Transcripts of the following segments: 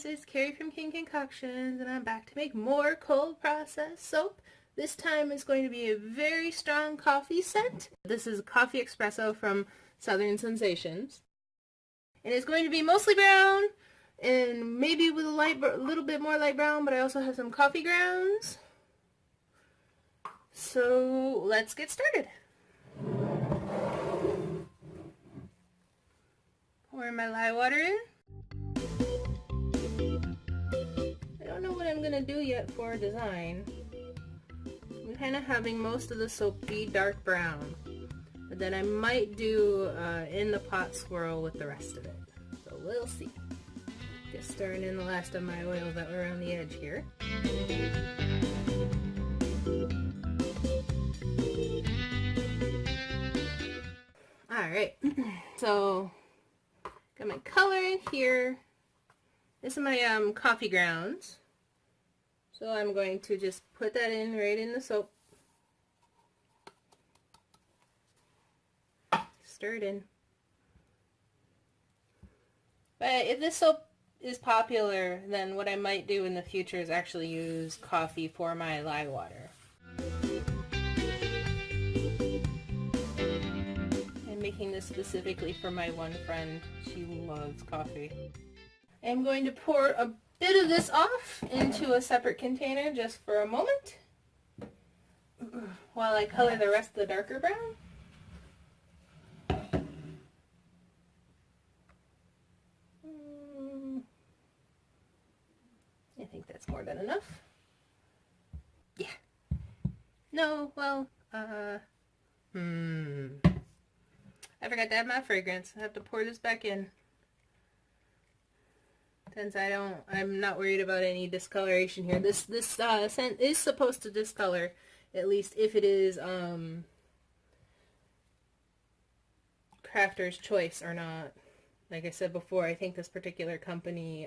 guys, it's Carrie from King Concoctions, and I'm back to make more cold process soap. This time is going to be a very strong coffee scent. This is Coffee Espresso from Southern Sensations. And it's going to be mostly brown, and maybe with a little bit more light brown, but I also have some coffee grounds. So let's get started. Pour my lye water in. I don't know what I'm going to do yet for a design. I'm kind of having most of the soap be dark brown, but then I might do in the pot swirl with the rest of it. So we'll see. Just stirring in the last of my oils that were around the edge here. Alright, so got my color in here. This is my coffee grounds. So I'm going to just put that in right in the soap. Stir it in. But if this soap is popular, then what I might do in the future is actually use coffee for my lye water. I'm making this specifically for my one friend. She loves coffee. I'm going to pour a bit of this off into a separate container just for a moment while I color the rest of the darker brown. I think that's more than enough. Yeah. No, well, I forgot to add my fragrance. I have to pour this back in. Since I'm not worried about any discoloration here. This scent is supposed to discolor, at least if it is Crafter's Choice or not. Like I said before, I think this particular company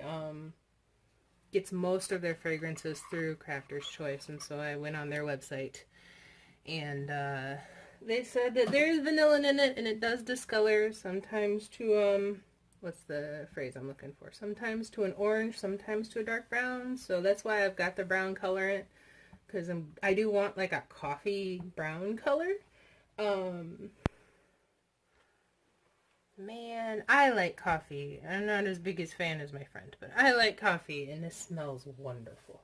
gets most of their fragrances through Crafter's Choice, and so I went on their website, and they said that there's vanilla in it, and it does discolor sometimes to what's the phrase I'm looking for? Sometimes to an orange, sometimes to a dark brown. So that's why I've got the brown color in it, because I do want like a coffee brown color. Man, I like coffee. I'm not as big a fan as my friend, but I like coffee, and this smells wonderful.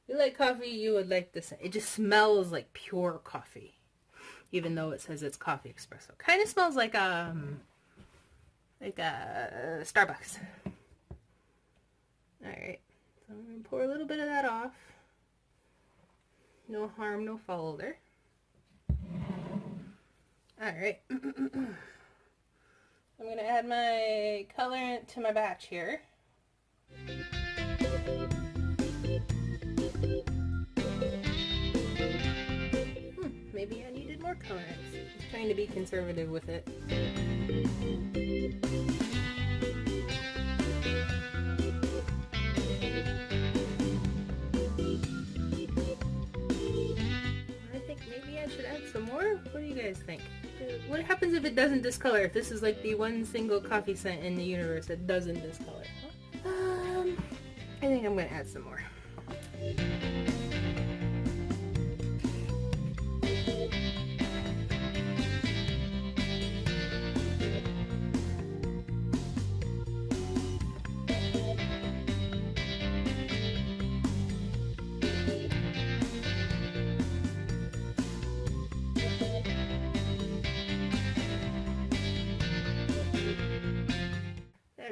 If you like coffee, you would like this. It just smells like pure coffee, even though it says it's coffee espresso. Kind of smells like Starbucks. Alright, so I'm going to pour a little bit of that off. No harm, no foul there. Alright. I'm going to add my colorant to my batch here. Maybe I needed more colorants. I'm trying to be conservative with it. I think maybe I should add some more. What do you guys think? What happens if it doesn't discolor? If this is like the one single coffee scent in the universe that doesn't discolor? I think I'm going to add some more.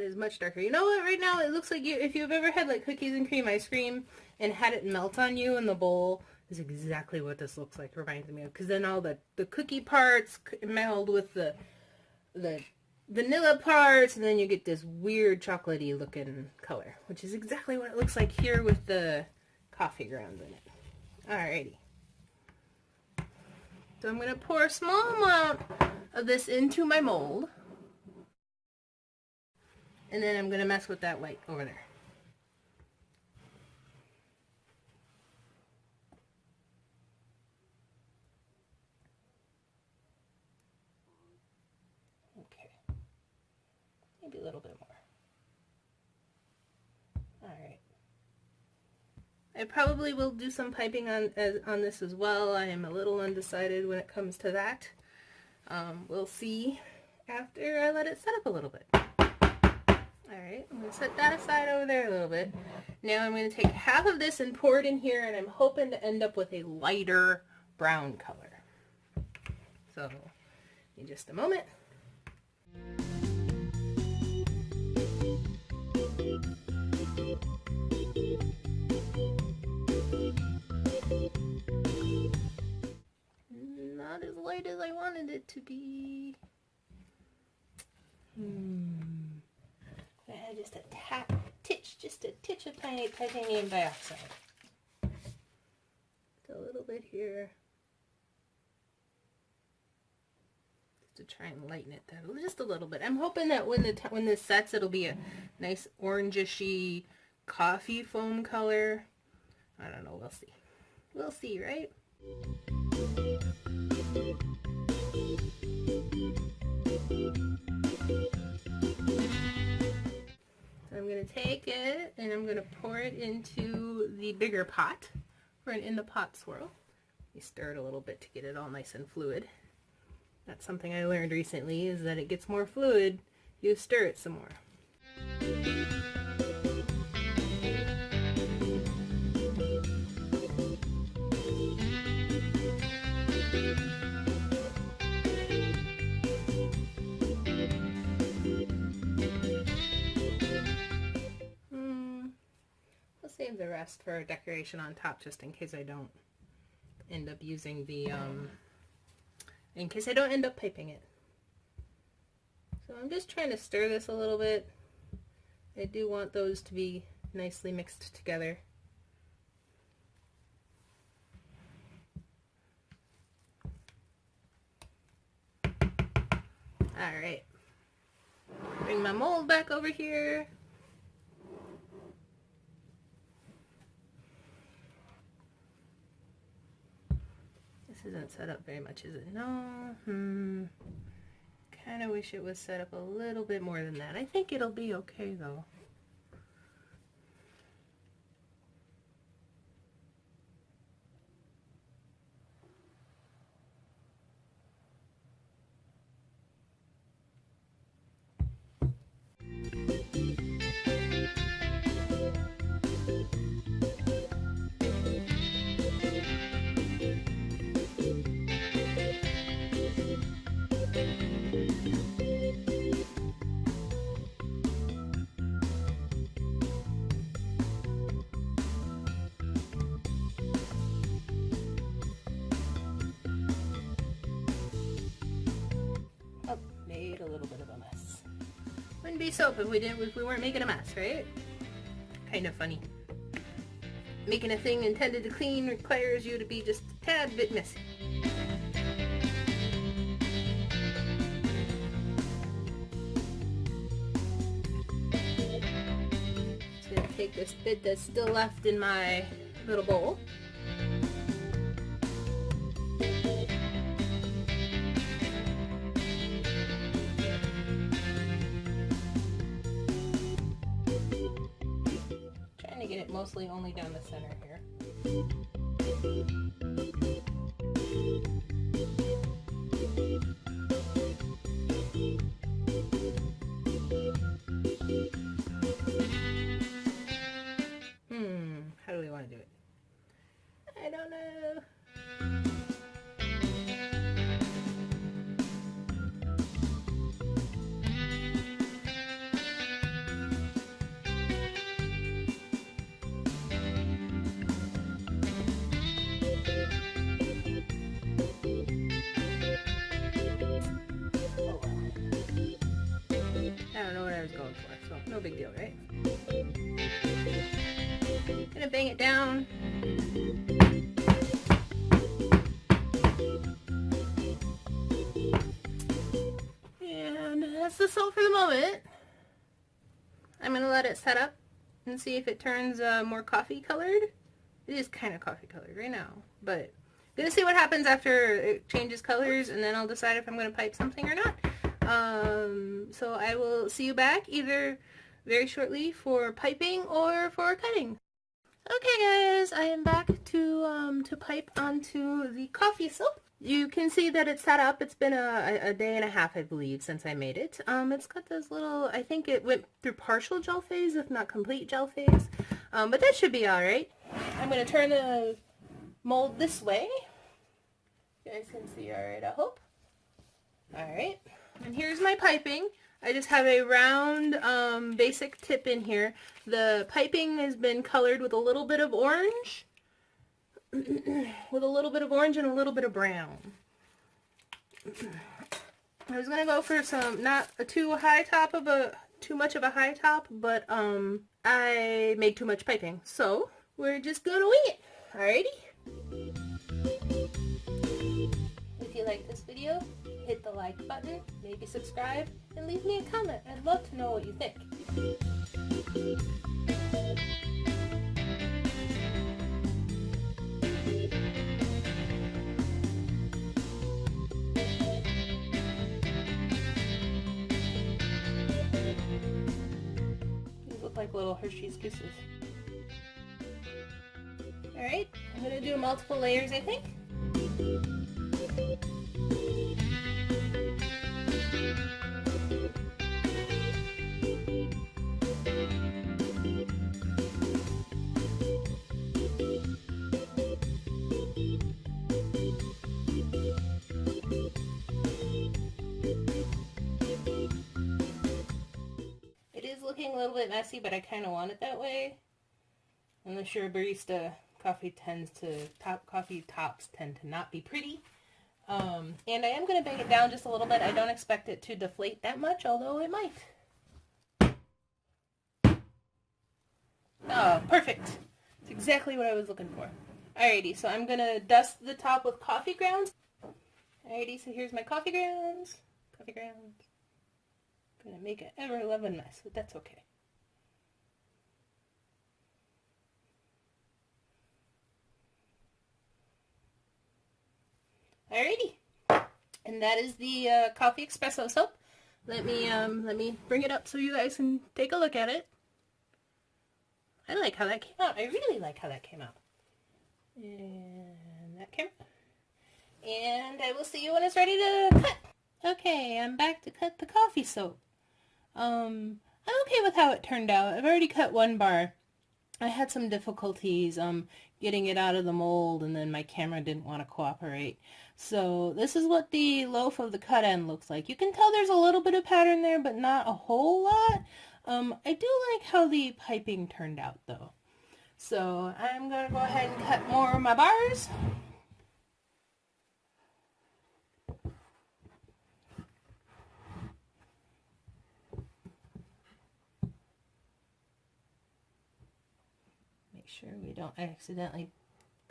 Is much darker. You know what? Right now it looks like if you've ever had like cookies and cream ice cream and had it melt on you in the bowl, is exactly what this looks like. Reminds me of, because then all the cookie parts meld with the vanilla parts, and then you get this weird chocolatey looking color, which is exactly what it looks like here with the coffee grounds in it. Alrighty. So I'm going to pour a small amount of this into my mold. And then I'm going to mess with that white over there. Okay. Maybe a little bit more. Alright. I probably will do some piping on this as well. I am a little undecided when it comes to that. We'll see after I let it set up a little bit. Alright, I'm going to set that aside over there a little bit. Now I'm going to take half of this and pour it in here, and I'm hoping to end up with a lighter brown color. So, in just a moment. Not as light as I wanted it to be. Just a titch of titanium dioxide. Just a little bit here. Just to try and lighten it down just a little bit. I'm hoping that when this sets, it'll be a nice orangey coffee foam color. I don't know, we'll see. We'll see, right? I'm going to take it and I'm going to pour it into the bigger pot for an in the pot swirl. You stir it a little bit to get it all nice and fluid. That's something I learned recently, is that it gets more fluid, you stir it some more. Save the rest for a decoration on top, just in case I don't end up using the in case I don't end up piping it. So I'm just trying to stir this a little bit. I do want those to be nicely mixed together. Alright, bring my mold back over here. This isn't set up very much, is it? No. Kind of wish it was set up a little bit more than that. I think it'll be okay though. Made a little bit of a mess. Wouldn't be soap if we weren't making a mess, right? Kind of funny. Making a thing intended to clean requires you to be just a tad bit messy. Just gonna take this bit that's still left in my little bowl. Get it mostly only down the center here. How do we want to do it? I don't know. I don't know what I was going for, so no big deal, right? Gonna bang it down. And that's the salt for the moment. I'm gonna let it set up and see if it turns more coffee colored. It is kind of coffee colored right now, but I'm gonna see what happens after it changes colors, and then I'll decide if I'm gonna pipe something or not. So I will see you back either very shortly for piping or for cutting. Okay guys, I am back to pipe onto the coffee soap. You can see that it's set up. It's been a day and a half, I believe, since I made it. It's got this little, I think it went through partial gel phase, if not complete gel phase. But that should be alright. I'm going to turn the mold this way. You guys can see alright, I hope. Alright, and here's my piping. I just have a round basic tip in here. The piping has been colored with a little bit of orange. With a little bit of orange and a little bit of brown. I was going to go for some, not a too much of a high top, but I made too much piping. So we're just going to wing it. Alrighty. If you like this video, hit the like button, maybe subscribe, and leave me a comment. I'd love to know what you think. These look like little Hershey's Kisses. Alright, I'm going to do multiple layers, I think. It is looking a little bit messy, but I kind of want it that way. I'm sure barista coffee tops tend to not be pretty. And I am going to bang it down just a little bit. I don't expect it to deflate that much, although it might. Oh, perfect. That's exactly what I was looking for. Alrighty, so I'm going to dust the top with coffee grounds. Alrighty, so here's my coffee grounds. Coffee grounds. I'm going to make an ever-loving mess, but that's okay. Alrighty, and that is the coffee espresso soap. Let me bring it up so you guys can take a look at it. I like how that came out. I really like how that came out. And that camera. And I will see you when it's ready to cut. Okay, I'm back to cut the coffee soap. I'm okay with how it turned out. I've already cut one bar. I had some difficulties getting it out of the mold, and then my camera didn't want to cooperate. So this is what the loaf of the cut end looks like. You can tell there's a little bit of pattern there, but not a whole lot. I do like how the piping turned out though. So I'm going to go ahead and cut more of my bars. Make sure we don't accidentally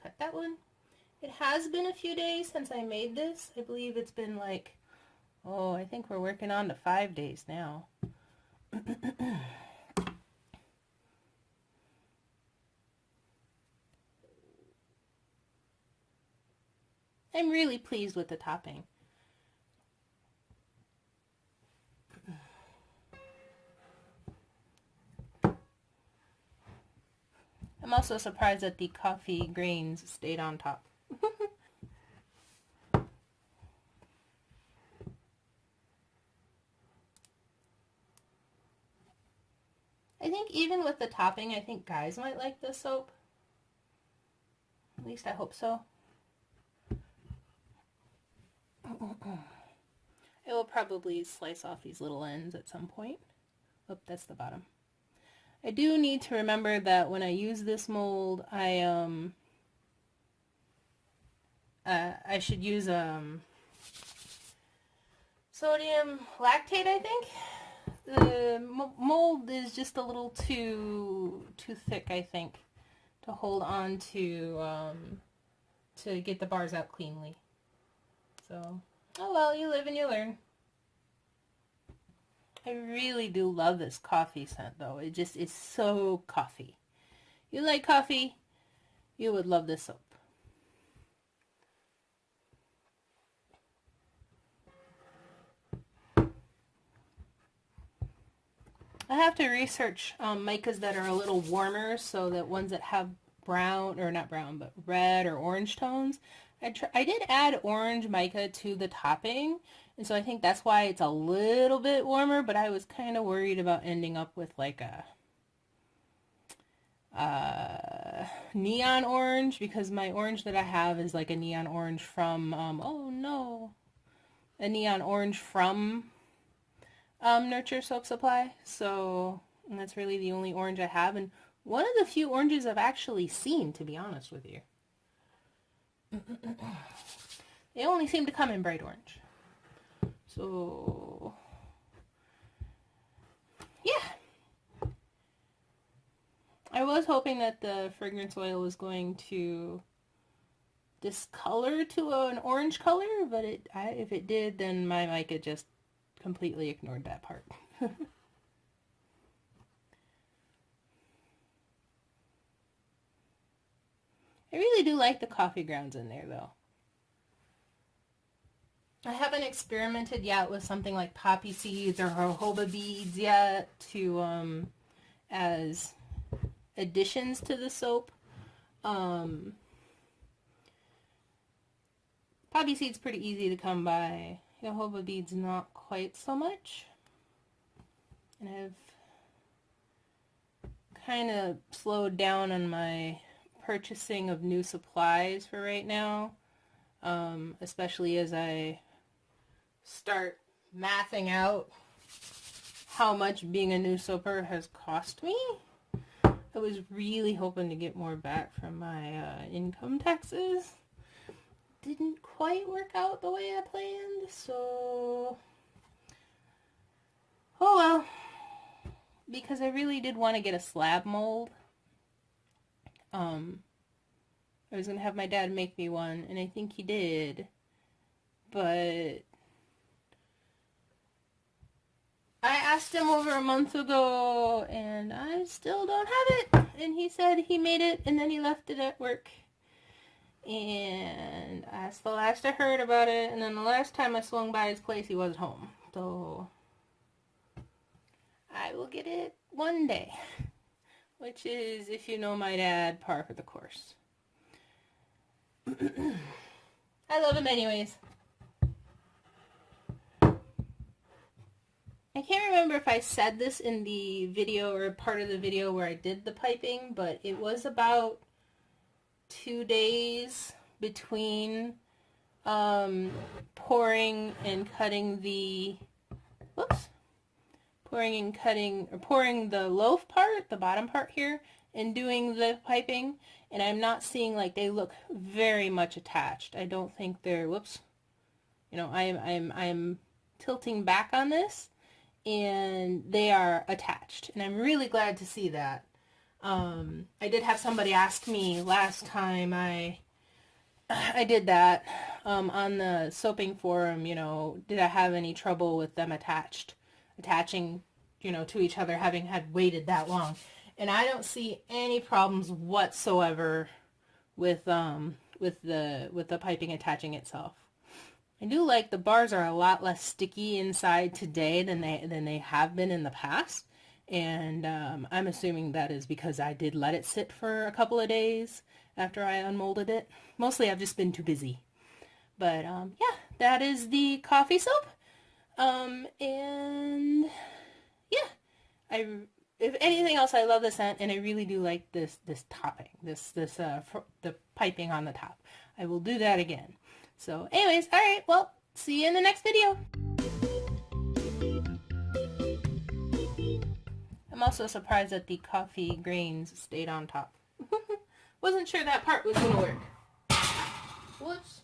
cut that one. It has been a few days since I made this. I believe it's been like, oh, I think we're working on to 5 days now. I'm really pleased with the topping. I'm also surprised that the coffee grains stayed on top. I think even with the topping, I think guys might like this soap. At least I hope so. It will probably slice off these little ends at some point. Oh, that's the bottom. I do need to remember that when I use this mold, I should use sodium lactate, I think. The mold is just a little too thick, I think, to hold on to get the bars out cleanly. So, oh well, you live and you learn. I really do love this coffee scent though. It just is so coffee. You like coffee, you would love this soap. I have to research micas that are a little warmer, so that ones that have brown, or not brown, but red or orange tones. I did add orange mica to the topping, and so I think that's why it's a little bit warmer, but I was kind of worried about ending up with like a neon orange, because my orange that I have is like a neon orange from, oh no, a neon orange from Nurture Soap Supply. So, and that's really the only orange I have, and one of the few oranges I've actually seen, to be honest with you. They only seem to come in bright orange. So, yeah. I was hoping that the fragrance oil was going to discolor to an orange color, but if it did, then my mica just completely ignored that part. I really do like the coffee grounds in there, though. I haven't experimented yet with something like poppy seeds or jojoba beads yet to as additions to the soap. Poppy seeds pretty easy to come by. Jojoba beads not quite so much. And I've kind of slowed down on my purchasing of new supplies for right now, especially as I start mathing out how much being a new soaper has cost me. I was really hoping to get more back from my income taxes. Didn't quite work out the way I planned, so oh well, because I really did want to get a slab mold. I was going to have my dad make me one, and I think he did, but I asked him over a month ago, and I still don't have it, and he said he made it, and then he left it at work, and that's the last I heard about it, and then the last time I swung by his place, he wasn't home, so I will get it one day. Which is, if you know my dad, par for the course. I love him anyways. I can't remember if I said this in the video or part of the video where I did the piping, but it was about 2 days between pouring and cutting the... Whoops. Pouring the loaf part, the bottom part here, and doing the piping, and I'm not seeing, like, they look very much attached. I don't think they're, whoops, you know, I'm tilting back on this, and they are attached, and I'm really glad to see that. I did have somebody ask me last time I did that, on the soaping forum, you know, did I have any trouble with them attaching, you know, to each other, having had waited that long. And I don't see any problems whatsoever with the piping attaching itself. I do like the bars are a lot less sticky inside today than they have been in the past. And I'm assuming that is because I did let it sit for a couple of days after I unmolded it. Mostly I've just been too busy. But yeah, that is the coffee soap. And yeah, if anything else, I love the scent, and I really do like this topping, the piping on the top. I will do that again. So anyways, all right, well, see you in the next video. I'm also surprised that the coffee grains stayed on top. Wasn't sure that part was gonna work. Whoops.